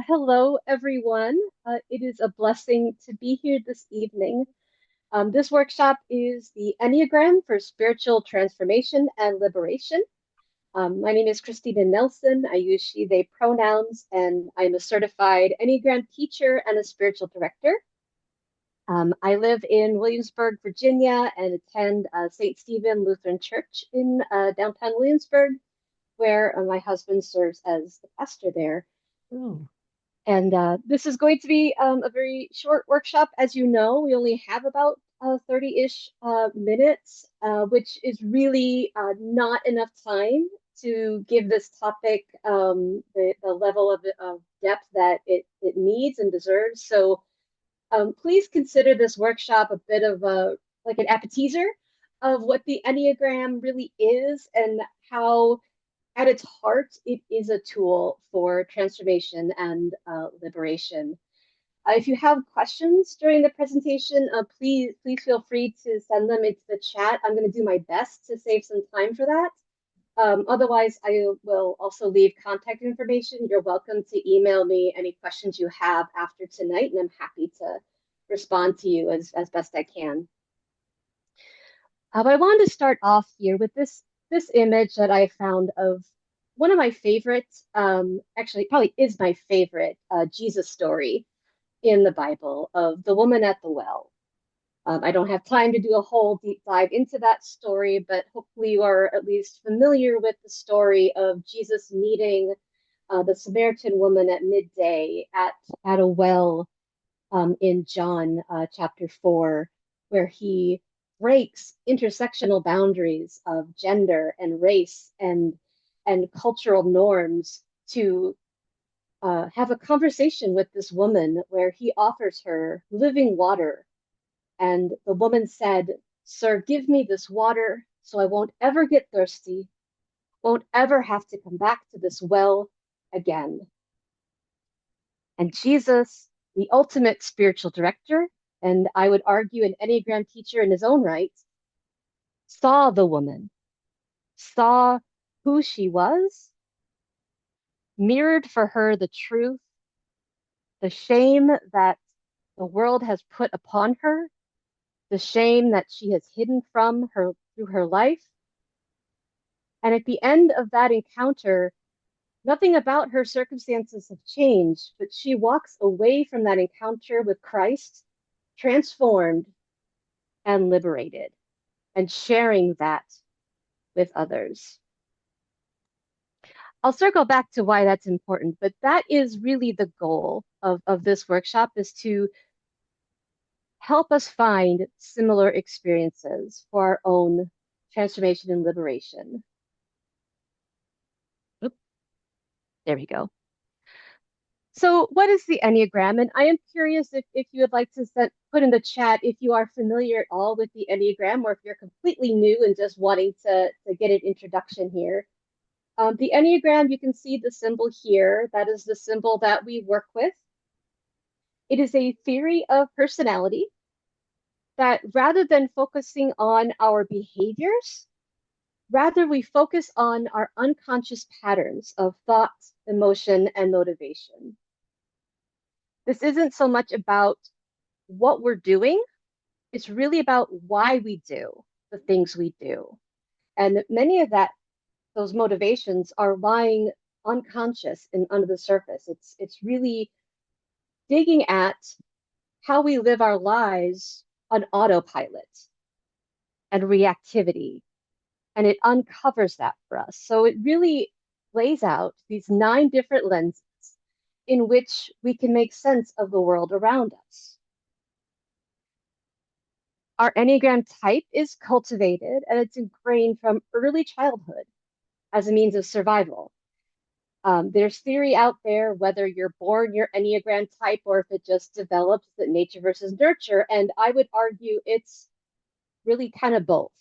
Hello, everyone. It is a blessing to be here this evening. This workshop is the Enneagram for Spiritual Transformation and Liberation. My name is Christina Nelson. I use she, they pronouns, and I'm a certified Enneagram teacher and a spiritual director. I live in Williamsburg, Virginia, and attend St. Stephen Lutheran Church in downtown Williamsburg, where my husband serves as the pastor there. Ooh. And this is going to be a very short workshop. As you know, we only have about 30-ish minutes, which is really not enough time to give this topic the level of depth that it needs and deserves. So please consider this workshop a bit of like an appetizer of what the Enneagram really is and how at its heart, it is a tool for transformation and liberation. If you have questions during the presentation, please feel free to send them into the chat. I'm going to do my best to save some time for that. Otherwise, I will also leave contact information. You're welcome to email me any questions you have after tonight, and I'm happy to respond to you as best I can. But I wanted to start off here with this image that I found of one of my favorite, actually probably is my favorite Jesus story in the Bible of the woman at the well. I don't have time to do a whole deep dive into that story, but hopefully you are at least familiar with the story of Jesus meeting the Samaritan woman at midday at a well in John chapter 4, where he breaks intersectional boundaries of gender and race and cultural norms to have a conversation with this woman where he offers her living water. And the woman said, "Sir, give me this water so I won't ever get thirsty, won't ever have to come back to this well again." And Jesus, the ultimate spiritual director, and I would argue an Enneagram teacher in his own right, saw the woman, saw who she was, mirrored for her the truth, the shame that the world has put upon her, the shame that she has hidden from her through her life. And at the end of that encounter, nothing about her circumstances have changed, but she walks away from that encounter with Christ, transformed and liberated, and sharing that with others. I'll circle back to why that's important, but that is really the goal of this workshop is to help us find similar experiences for our own transformation and liberation. Oop, there we go. So what is the Enneagram? And I am curious if you would like to put in the chat if you are familiar at all with the Enneagram or if you're completely new and just wanting to get an introduction here. The Enneagram, you can see the symbol here. That is the symbol that we work with. It is a theory of personality that rather than focusing on our behaviors, rather we focus on our unconscious patterns of thought, emotion, and motivation. This isn't so much about what we're doing, it's really about why we do the things we do. And many of those motivations are lying unconscious and under the surface. It's really digging at how we live our lives on autopilot and reactivity. And it uncovers that for us. So it really lays out these 9 different lenses in which we can make sense of the world around us. Our Enneagram type is cultivated and it's ingrained from early childhood as a means of survival. There's theory out there whether you're born your Enneagram type or if it just develops that nature versus nurture. And I would argue it's really kind of both.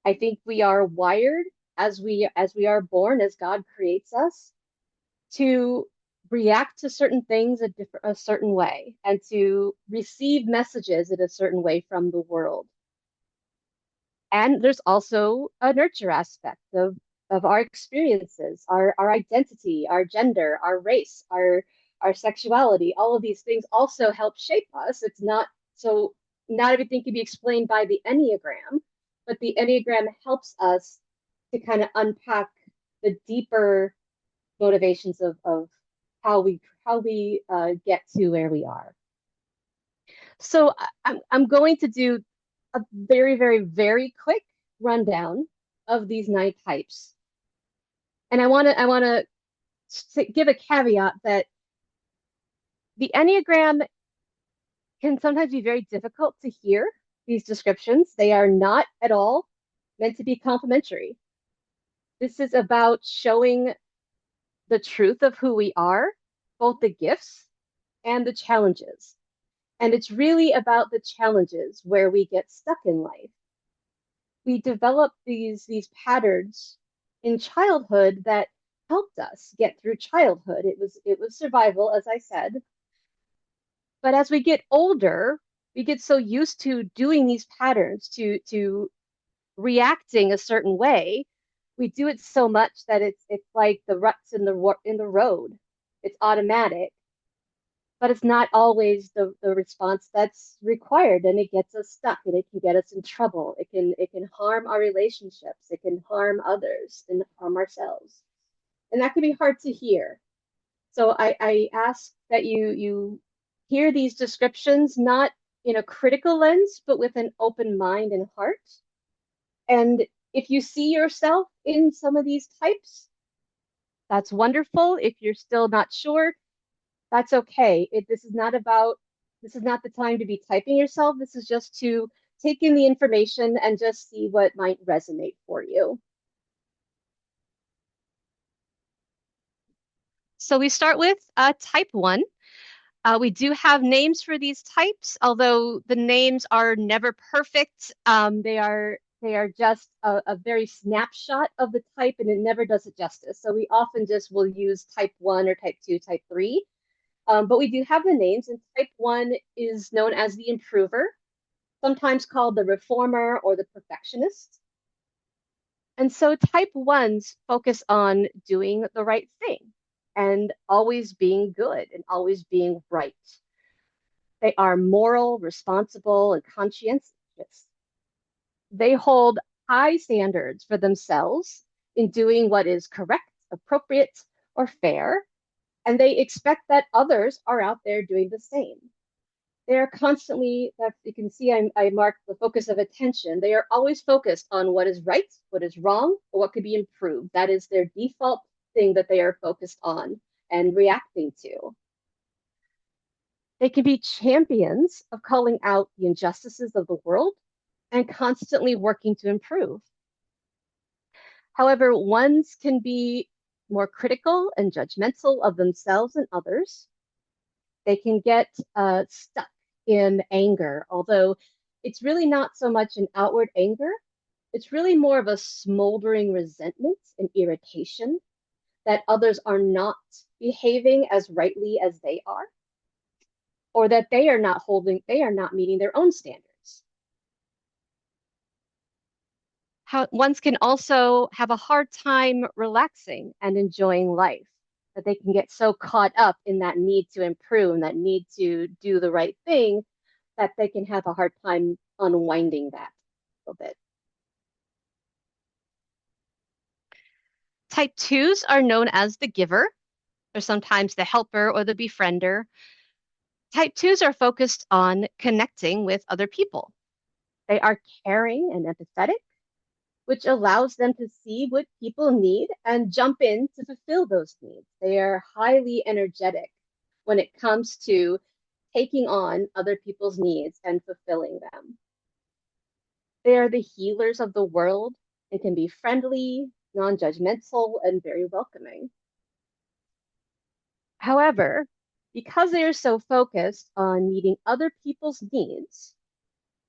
I think we are wired as we are born, as God creates us, to react to certain things a certain way and to receive messages in a certain way from the world. And there's also a nurture aspect of our experiences, our identity, our gender, our race, our sexuality, all of these things also help shape us. It's not so, not everything can be explained by the Enneagram, but the Enneagram helps us to kind of unpack the deeper motivations of how we get to where we are. So I'm going to do a very, very, very quick rundown of these 9 types. And I want to give a caveat that the Enneagram can sometimes be very difficult to hear these descriptions. They are not at all meant to be complimentary. This is about showing the truth of who we are, both the gifts and the challenges. And it's really about the challenges where we get stuck in life. We develop these patterns in childhood that helped us get through childhood. It was survival, as I said. But as we get older, we get so used to doing these patterns, to reacting a certain way. We do it so much that it's like the ruts in the road. It's automatic, but it's not always the response that's required, and it gets us stuck, and it can get us in trouble. It can harm our relationships. It can harm others and harm ourselves, and that can be hard to hear. So I ask that you hear these descriptions not in a critical lens, but with an open mind and heart. And if you see yourself in some of these types, that's wonderful. If you're still not sure, that's okay. This is not the time to be typing yourself. This is just to take in the information and just see what might resonate for you. So we start with type 1. We do have names for these types, although the names are never perfect. They are just a very snapshot of the type, and it never does it justice. So we often just will use type 1 or type 2, type 3. But we do have the names, and type 1 is known as the improver, sometimes called the reformer or the perfectionist. And so type 1s focus on doing the right thing and always being good and always being right. They are moral, responsible, and conscientious. They hold high standards for themselves in doing what is correct, appropriate, or fair, and they expect that others are out there doing the same. They are constantly, that you can see I marked the focus of attention. They are always focused on what is right, what is wrong, or what could be improved. That is their default thing that they are focused on and reacting to. They can be champions of calling out the injustices of the world and constantly working to improve. However, ones can be more critical and judgmental of themselves and others. They can get stuck in anger, although it's really not so much an outward anger. It's really more of a smoldering resentment and irritation that others are not behaving as rightly as they are, or that they are not meeting their own standards. Ones can also have a hard time relaxing and enjoying life, that they can get so caught up in that need to improve and that need to do the right thing that they can have a hard time unwinding that a little bit. Type 2s are known as the giver, or sometimes the helper or the befriender. Type 2s are focused on connecting with other people. They are caring and empathetic, which allows them to see what people need and jump in to fulfill those needs. They are highly energetic when it comes to taking on other people's needs and fulfilling them. They are the healers of the world and can be friendly, non-judgmental, and very welcoming. However, because they are so focused on meeting other people's needs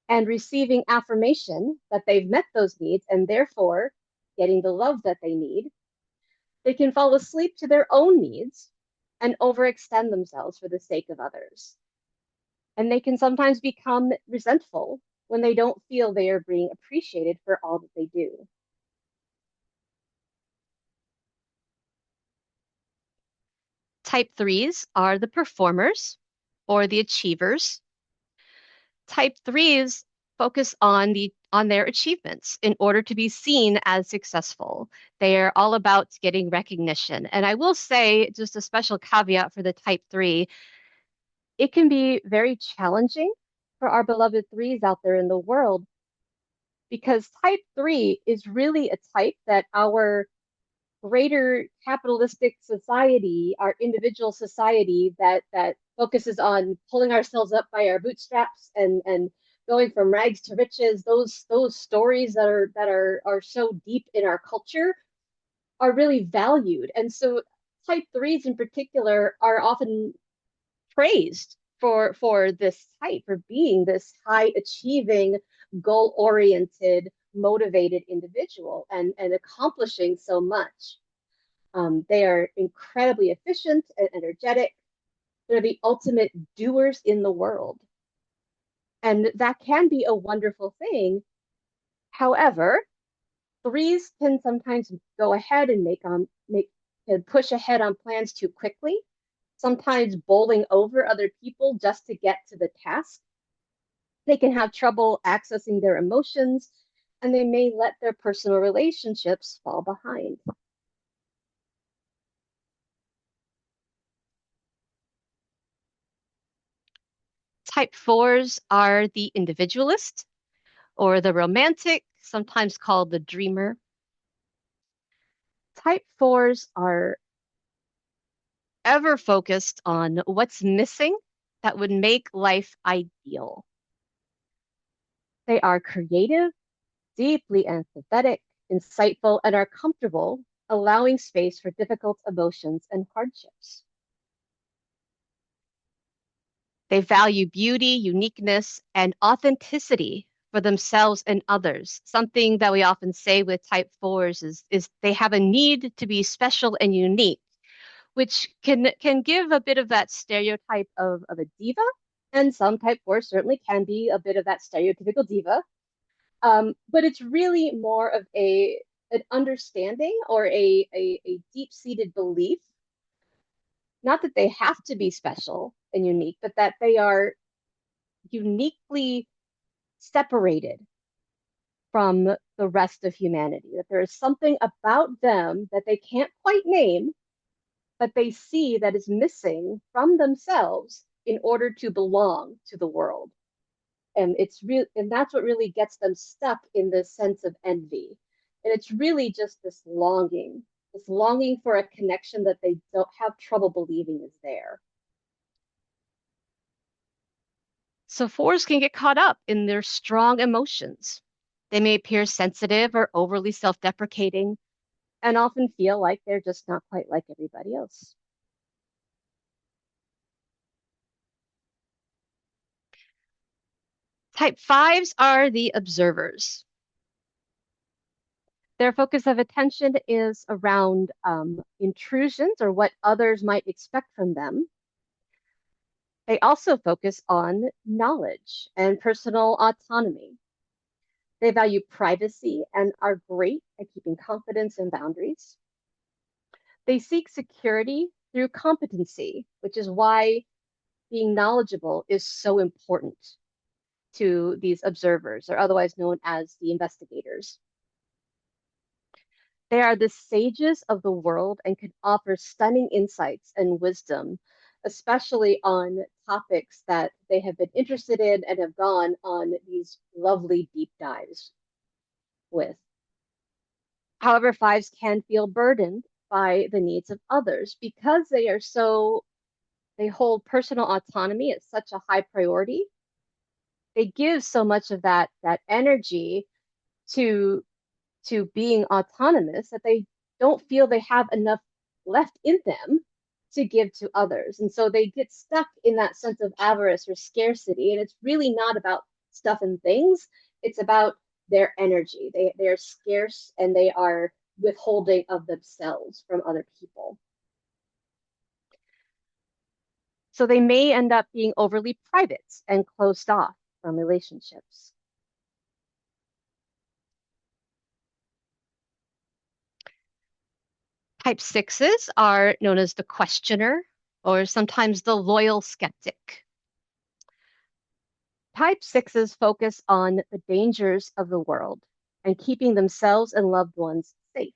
and receiving affirmation that they've met those needs and therefore getting the love that they need, they can fall asleep to their own needs and overextend themselves for the sake of others. And they can sometimes become resentful when they don't feel they are being appreciated for all that they do. Type threes are the performers or the achievers. Type threes focus on their achievements in order to be seen as successful. They are all about getting recognition. And I will say, just a special caveat for the type three, it can be very challenging for our beloved threes out there in the world because type three is really a type that our greater capitalistic society, our individual society that focuses on pulling ourselves up by our bootstraps and going from rags to riches, those stories that are so deep in our culture are really valued. And so type threes in particular are often praised for this type, for being this high achieving, goal oriented, motivated individual and accomplishing so much. They are incredibly efficient and energetic. They're the ultimate doers in the world. And that can be a wonderful thing. However, threes can sometimes go ahead and make and push ahead on plans too quickly, sometimes bowling over other people just to get to the task. They can have trouble accessing their emotions, and they may let their personal relationships fall behind. Type fours are the individualist or the romantic, sometimes called the dreamer. Type fours are ever focused on what's missing that would make life ideal. They are creative, deeply empathetic, insightful, and are comfortable allowing space for difficult emotions and hardships. They value beauty, uniqueness, and authenticity for themselves and others. Something that we often say with type fours is they have a need to be special and unique, which can give a bit of that stereotype of a diva. And some type fours certainly can be a bit of that stereotypical diva. But it's really more of an understanding or a deep-seated belief, not that they have to be special and unique, but that they are uniquely separated from the rest of humanity, that there is something about them that they can't quite name, but they see that is missing from themselves in order to belong to the world. And that's what really gets them stuck in this sense of envy. And it's really just this longing for a connection that they don't have trouble believing is there. So fours can get caught up in their strong emotions. They may appear sensitive or overly self-deprecating and often feel like they're just not quite like everybody else. Type fives are the observers. Their focus of attention is around intrusions or what others might expect from them. They also focus on knowledge and personal autonomy. They value privacy and are great at keeping confidence and boundaries. They seek security through competency, which is why being knowledgeable is so important to these observers, or otherwise known as the investigators. They are the sages of the world and can offer stunning insights and wisdom, especially on topics that they have been interested in and have gone on these lovely deep dives with. However, fives can feel burdened by the needs of others because they hold personal autonomy as such a high priority. They give so much of that energy to being autonomous that they don't feel they have enough left in them to give to others. And so they get stuck in that sense of avarice or scarcity. And it's really not about stuff and things, it's about their energy. They're scarce and they are withholding of themselves from other people. So they may end up being overly private and closed off from relationships. Type sixes are known as the questioner or sometimes the loyal skeptic. Type sixes focus on the dangers of the world and keeping themselves and loved ones safe.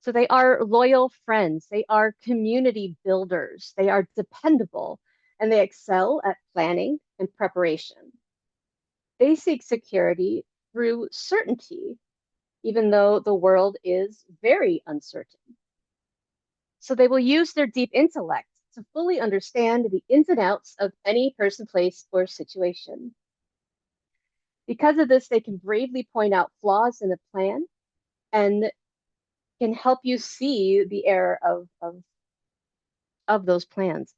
So they are loyal friends, they are community builders, they are dependable, and they excel at planning and preparation. They seek security through certainty, even though the world is very uncertain. So they will use their deep intellect to fully understand the ins and outs of any person, place, or situation. Because of this, they can bravely point out flaws in a plan and can help you see the error of those plans.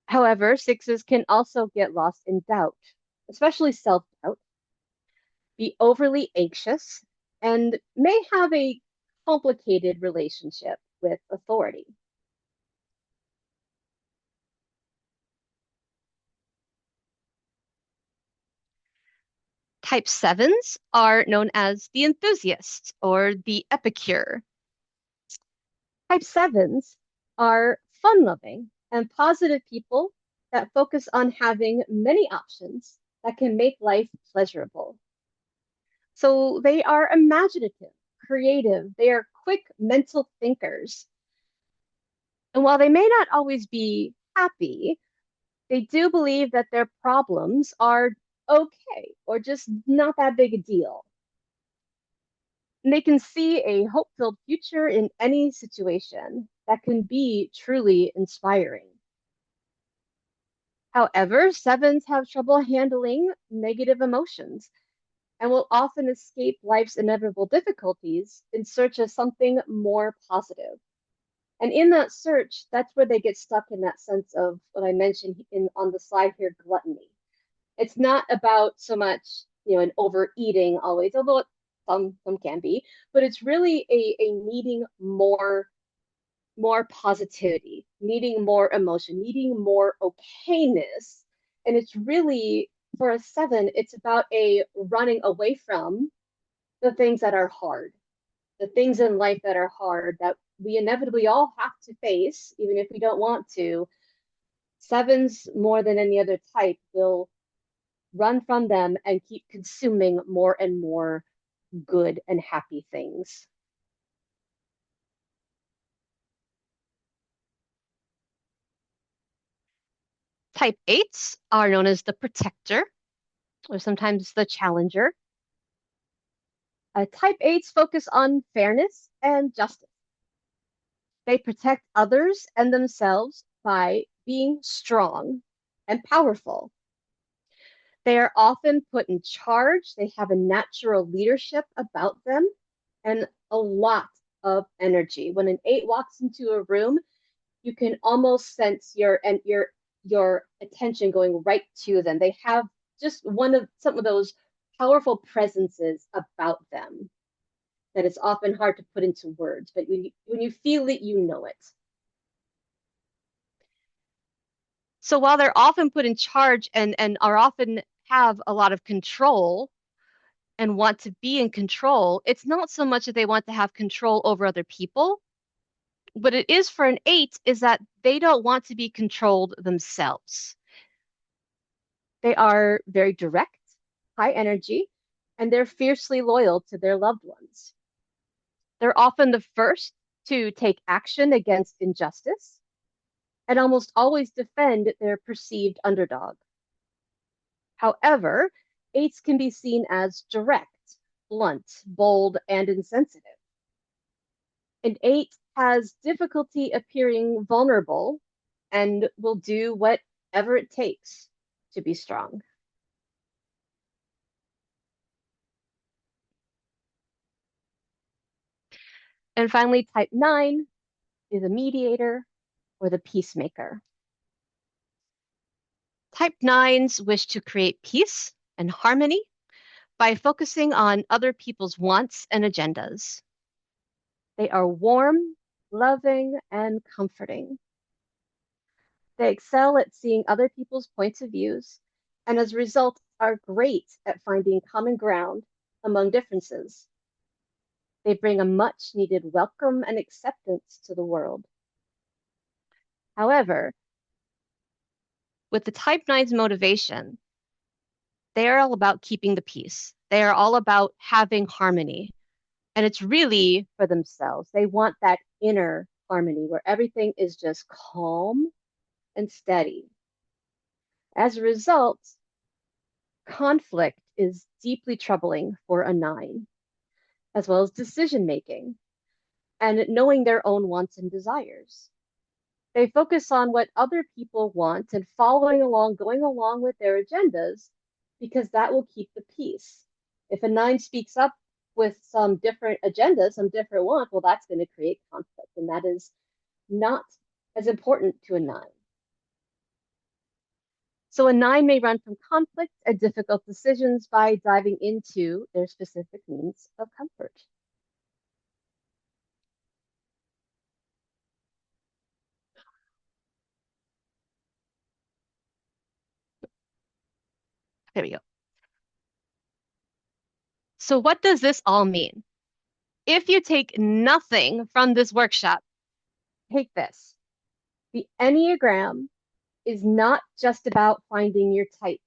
However, sixes can also get lost in doubt, especially self doubt, be overly anxious, and may have a complicated relationship with authority. Type sevens are known as the enthusiasts or the epicure. Type sevens are fun loving and positive people that focus on having many options that can make life pleasurable. So they are imaginative, creative, they are quick mental thinkers. And while they may not always be happy, they do believe that their problems are okay or just not that big a deal. And they can see a hope filled future in any situation that can be truly inspiring. However, sevens have trouble handling negative emotions and will often escape life's inevitable difficulties in search of something more positive. And in that search, that's where they get stuck in that sense of what I mentioned in on the slide here, gluttony. It's not about so much, an overeating always, although some can be, but it's really a needing more positivity, needing more emotion, needing more okayness. And it's really for a seven, it's about a running away from the things that are hard, the things in life that are hard that we inevitably all have to face, even if we don't want to. Sevens, more than any other type, will run from them and keep consuming more and more good and happy things. Type eights are known as the protector or sometimes the challenger. Type eights focus on fairness and justice. They protect others and themselves by being strong and powerful. They are often put in charge. They have a natural leadership about them and a lot of energy. When an eight walks into a room, you can almost sense your attention going right to them. They have just some of those powerful presences about them that it's often hard to put into words, but when you feel it, you know it. So while they're often put in charge and are often have a lot of control and want to be in control, it's not so much that they want to have control over other people. What it is for an eight is that they don't want to be controlled themselves. They are very direct, high energy, and they're fiercely loyal to their loved ones. They're often the first to take action against injustice and almost always defend their perceived underdog. However, eights can be seen as direct, blunt, bold, and insensitive. An eight has difficulty appearing vulnerable and will do whatever it takes to be strong. And finally, type 9 is a mediator or the peacemaker. Type 9s wish to create peace and harmony by focusing on other people's wants and agendas. They are warm, loving, and comforting. They excel at seeing other people's points of views and as a result are great at finding common ground among differences. They bring a much needed welcome and acceptance to the world. However, with the type 9's motivation, they are all about keeping the peace. They are all about having harmony. And it's really for themselves. They want that inner harmony where everything is just calm and steady. As a result, conflict is deeply troubling for a 9, as well as decision making and knowing their own wants and desires. They focus on what other people want and following along, going along with their agendas, because that will keep the peace. If a 9 speaks up with some different agendas, some different wants, well, that's going to create conflict. And that is not as important to a 9. So a 9 may run from conflict and difficult decisions by diving into their specific needs of comfort. There we go. So what does this all mean? If you take nothing from this workshop, take this. The Enneagram is not just about finding your type.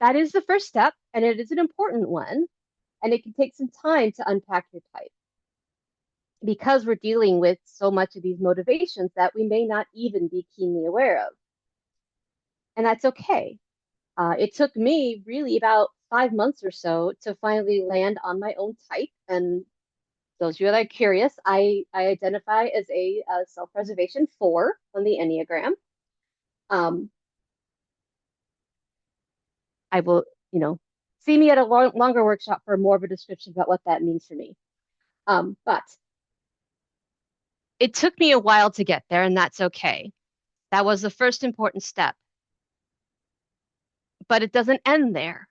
That is the first step, and it is an important one, and it can take some time to unpack your type because we're dealing with so much of these motivations that we may not even be keenly aware of. And that's okay. It took me really about 5 months or so to finally land on my own type. And those of you that are curious, I identify as a self-preservation 4 on the Enneagram. I will, see me at a longer workshop for more of a description about what that means for me. But it took me a while to get there, and that's okay. That was the first important step. But it doesn't end there.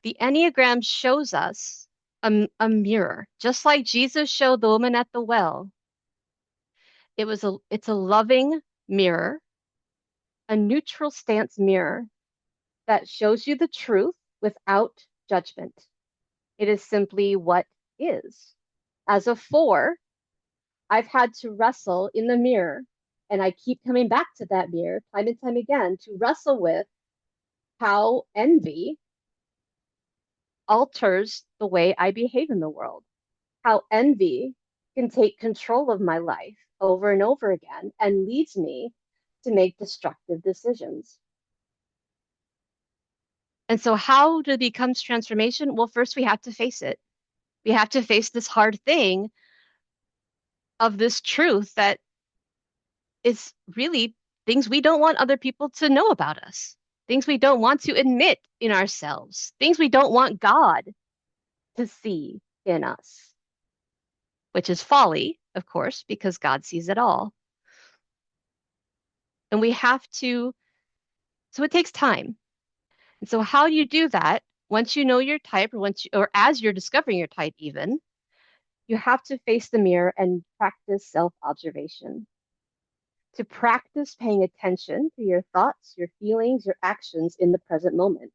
The Enneagram shows us a mirror, just like Jesus showed the woman at the well. It's a loving mirror, a neutral stance mirror that shows you the truth without judgment. It is simply what is. As a 4, I've had to wrestle in the mirror, and I keep coming back to that mirror time and time again to wrestle with how envy alters the way I behave in the world, how envy can take control of my life over and over again and leads me to make destructive decisions. And so, how do it becomes transformation? Well, first we have to face it. We have to face this hard thing of this truth that is really things we don't want other people to know about us, things we don't want to admit in ourselves, things we don't want God to see in us, which is folly, of course, because God sees it all. And we have to, so it takes time. And so how do you do that? Once you know your type, or as you're discovering your type even, you have to face the mirror and practice self-observation. To practice paying attention to your thoughts, your feelings, your actions in the present moment.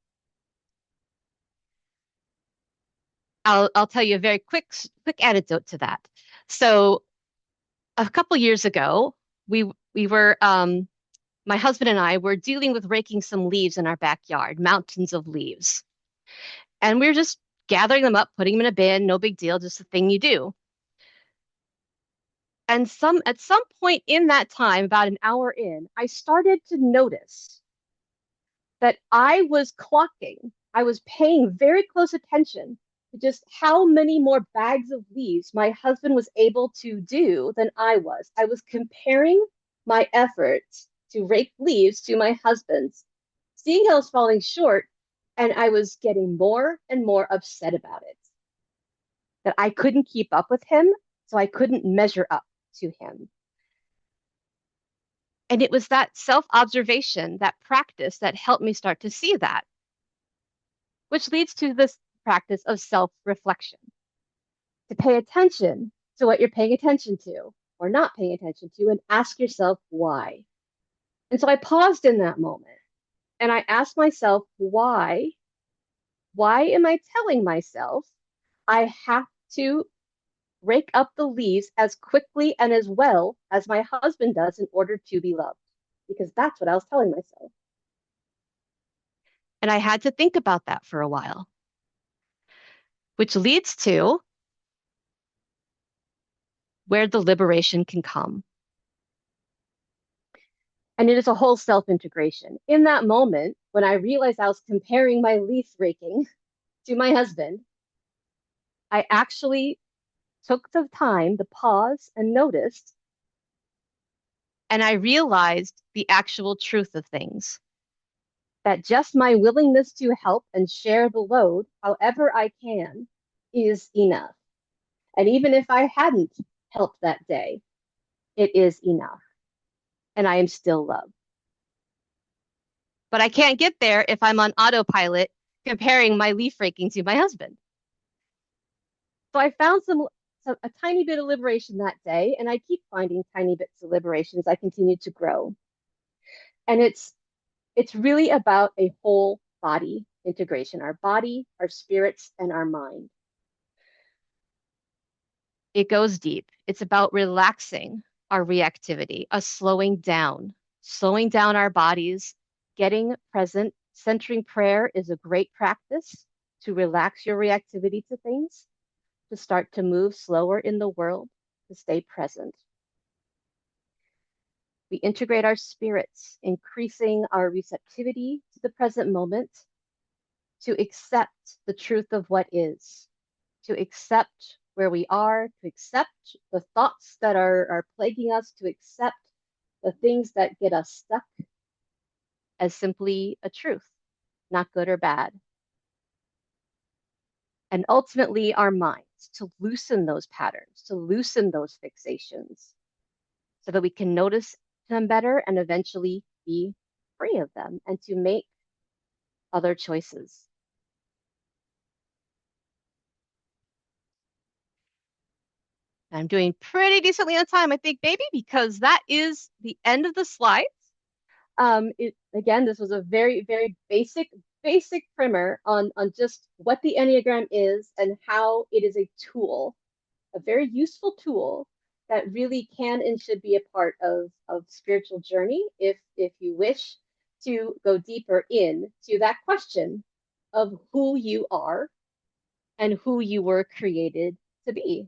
I'll tell you a very quick anecdote to that. So a couple years ago, we were my husband and I were dealing with raking some leaves in our backyard, mountains of leaves. And we were just gathering them up, putting them in a bin, no big deal, just a thing you do. And at some point in that time, about an hour in, I started to notice that I was clocking, I was paying very close attention to just how many more bags of leaves my husband was able to do than I was. I was comparing my efforts to rake leaves to my husband's, seeing how I was falling short, and I was getting more and more upset about it. That I couldn't keep up with him, so I couldn't measure up to him. And it was that self-observation, that practice that helped me start to see that, which leads to this practice of self-reflection. To pay attention to what you're paying attention to or not paying attention to and ask yourself why. And so I paused in that moment and I asked myself, why? Why am I telling myself I have to rake up the leaves as quickly and as well as my husband does in order to be loved. Because that's what I was telling myself. And I had to think about that for a while, which leads to where the liberation can come. And it is a whole self integration. In that moment, when I realized I was comparing my leaf raking to my husband, I actually took the time to pause and notice, and I realized the actual truth of things. That just my willingness to help and share the load however I can is enough. And even if I hadn't helped that day, it is enough. And I am still loved. But I can't get there if I'm on autopilot comparing my leaf raking to my husband. So I found a tiny bit of liberation that day, and I keep finding tiny bits of liberation as I continue to grow. And it's really about a whole body integration, our body, our spirits, and our mind. It goes deep. It's about relaxing our reactivity, us slowing down our bodies, getting present. Centering prayer is a great practice to relax your reactivity to things, to start to move slower in the world, to stay present. We integrate our spirits, increasing our receptivity to the present moment, to accept the truth of what is, to accept where we are, to accept the thoughts that are plaguing us, to accept the things that get us stuck as simply a truth, not good or bad. And ultimately, our minds, to loosen those patterns, to loosen those fixations, so that we can notice them better and eventually be free of them and to make other choices. I'm doing pretty decently on time, I think, baby, because that is the end of the slides. Again, this was a very, very basic primer on just what the Enneagram is and how it is a tool, a very useful tool that really can and should be a part of spiritual journey if you wish to go deeper in to that question of who you are and who you were created to be.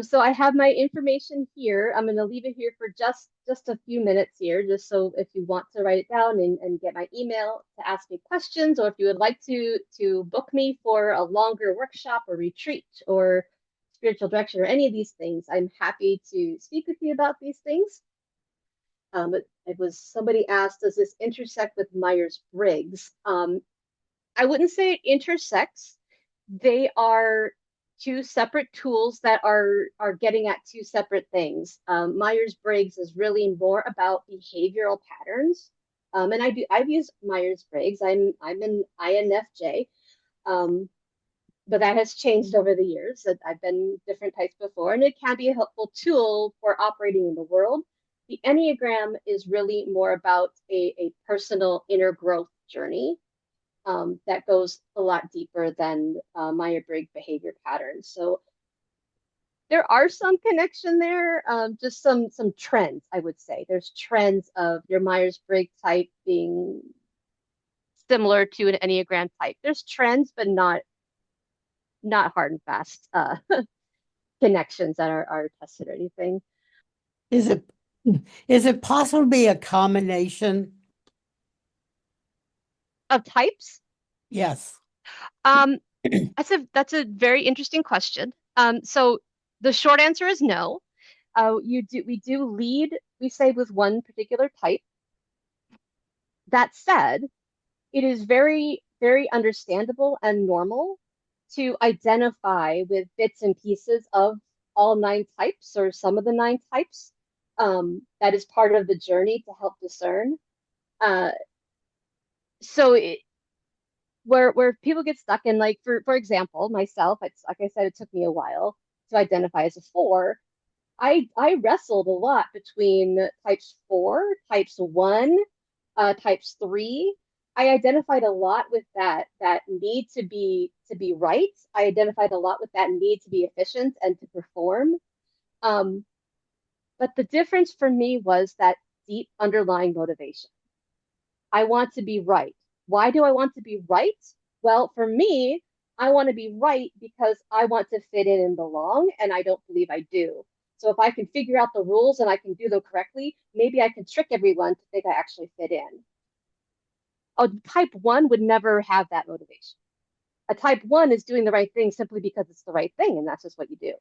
So I have my information here. I'm going to leave it here for just a few minutes here, just so if you want to write it down and get my email to ask me questions, or if you would like to book me for a longer workshop or retreat or spiritual direction or any of these things, I'm happy to speak with you about these things. It was somebody asked, does this intersect with Myers-Briggs? I wouldn't say it intersects. They are two separate tools that are getting at two separate things. Myers-Briggs is really more about behavioral patterns. And I've used Myers-Briggs. I'm an INFJ. But that has changed over the years. I've been different types before, and it can be a helpful tool for operating in the world. The Enneagram is really more about a personal inner growth journey that goes a lot deeper than Myers-Briggs behavior patterns. So there are some connection there, just some trends, I would say. There's trends of your Myers-Briggs type being similar to an Enneagram type. There's trends, but not hard and fast connections that are tested or anything. Is it possible to be a combination? Of types? Yes. That's a very interesting question. So the short answer is no. We do lead, we say, with one particular type. That said, it is very, very understandable and normal to identify with bits and pieces of all nine types or some of the nine types. That is part of the journey to help discern. So where people get stuck in, like for example, myself, it's like I said, it took me a while to identify as a four. I wrestled a lot between types four, types one, types three. I identified a lot with that need to be right. I identified a lot with that need to be efficient and to perform. Um, but the difference for me was that deep underlying motivation. I want to be right. Why do I want to be right? Well, for me, I want to be right because I want to fit in and belong, and I don't believe I do. So if I can figure out the rules and I can do them correctly, maybe I can trick everyone to think I actually fit in. A type one would never have that motivation. A type one is doing the right thing simply because it's the right thing, and that's just what you do.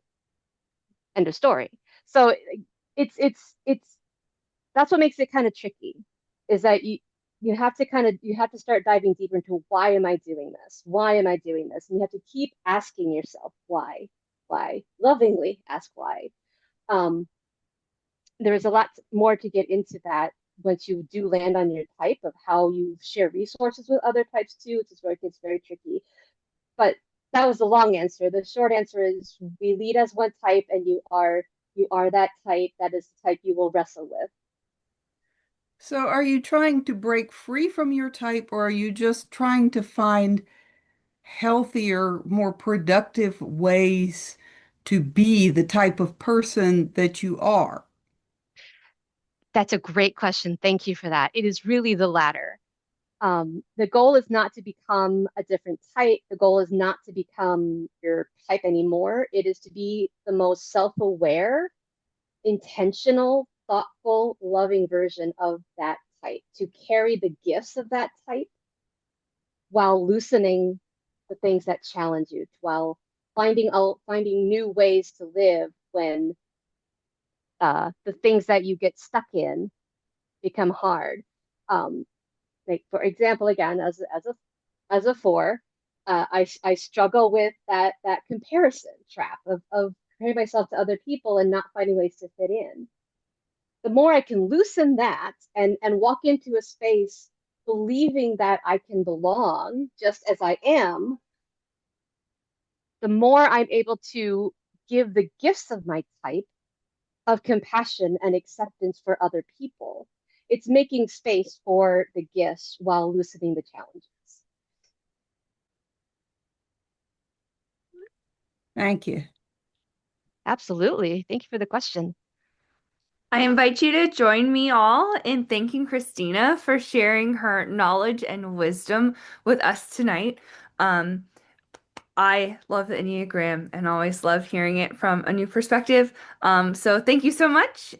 End of story. So it's that's what makes it kind of tricky, is that you have to start diving deeper into why am I doing this? Why am I doing this? And you have to keep asking yourself why, lovingly ask why. Um, there's a lot more to get into that once you do land on your type of how you share resources with other types too, which is where it gets very tricky. But that was the long answer. The short answer is we lead as one type, and you are that type. That is the type you will wrestle with. So are you trying to break free from your type, or are you just trying to find healthier, more productive ways to be the type of person that you are? That's a great question. Thank you for that. It is really the latter. The goal is not to become a different type. The goal is not to become your type anymore. It is to be the most self-aware, intentional, thoughtful, loving version of that type, to carry the gifts of that type while loosening the things that challenge you, while finding new ways to live when the things that you get stuck in become hard. Um, like for example, again, as a four, I struggle with that comparison trap of comparing myself to other people and not finding ways to fit in. The more I can loosen that and walk into a space believing that I can belong just as I am, the more I'm able to give the gifts of my type of compassion and acceptance for other people. It's making space for the gifts while loosening the challenges. Thank you. Absolutely. Thank you for the question. I invite you to join me all in thanking Christina for sharing her knowledge and wisdom with us tonight. Um, I love the Enneagram and always love hearing it from a new perspective. So thank you so much.